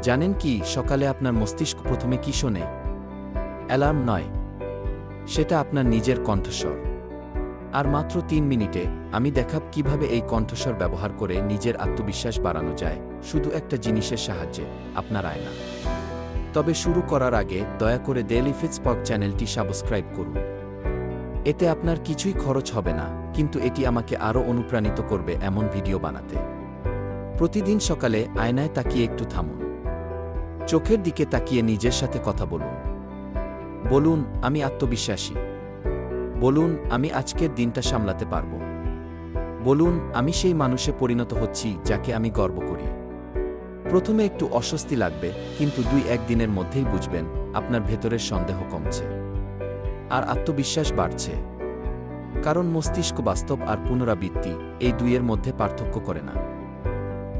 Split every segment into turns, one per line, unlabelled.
জানেন কি, সকালে আপনার মস্তিষ্ক প্রথমে কি শোনে? অ্যালার্ম নয়, সেটা আপনার নিজের কণ্ঠস্বর। আর মাত্র ৩ মিনিটে আমি দেখাব কিভাবে এই কণ্ঠস্বর ব্যবহার করে নিজের আত্মবিশ্বাস বাড়ানো যায়, শুধু একটা জিনিসের সাহায্যে, আপনার আয়না। তবে শুরু করার আগে দয়া করে ডেইলি ফিটস্পার্ক চ্যানেলটি সাবস্ক্রাইব করুন। এতে আপনার কিছুই খরচ হবে না, কিন্তু এটি আমাকে আরও অনুপ্রাণিত করবে এমন ভিডিও বানাতে। প্রতিদিন সকালে আয়নায় তাকিয়ে একটু থামুন। চোখের দিকে তাকিয়ে নিজের সাথে কথা বলুন। বলুন, আমি আত্মবিশ্বাসী। বলুন, আমি আজকের দিনটা সামলাতে পারব। বলুন, আমি সেই মানুষে পরিণত হচ্ছি যাকে আমি গর্ব করি। প্রথমে একটু অস্বস্তি লাগবে, কিন্তু ২-১ দিনের মধ্যেই বুঝবেন আপনার ভেতরের সন্দেহ কমছে আর আত্মবিশ্বাস বাড়ছে। কারণ মস্তিষ্ক বাস্তব আর পুনরাবৃত্তি, এই দুইয়ের মধ্যে পার্থক্য করে না।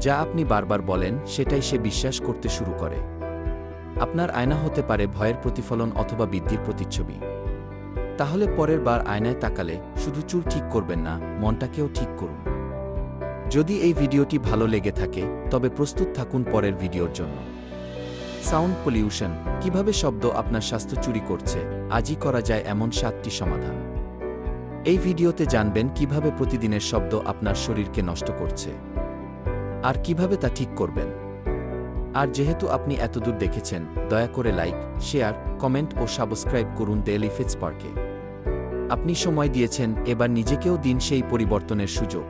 যা আপনি বারবার বলেন সেটাই সে বিশ্বাস করতে শুরু করে। আপনার আয়না হতে পারে ভয়ের প্রতিফলন অথবা বৃদ্ধির প্রতিচ্ছবি। তাহলে পরের বার আয়নায় তাকালে শুধু চুল ঠিক করবেন না, মনটাকেও ঠিক করুন। যদি এই ভিডিওটি ভালো লেগে থাকে তবে প্রস্তুত থাকুন পরের ভিডিওর জন্য। সাউন্ড পলিউশন, কিভাবে শব্দ আপনার স্বাস্থ্য চুরি করছে, আজই করা যায় এমন ৭টি সমাধান। এই ভিডিওতে জানবেন কিভাবে প্রতিদিনের শব্দ আপনার শরীরকে নষ্ট করছে আর কিভাবে তা ঠিক করবেন। আর যেহেতু আপনি এতদূর দেখেছেন, দয়া করে লাইক, শেয়ার, কমেন্ট ও সাবস্ক্রাইব করুন ডেইলি ফিটস্পার্কে। আপনি সময় দিয়েছেন, এবার নিজেকেও দিন সেই পরিবর্তনের সুযোগ।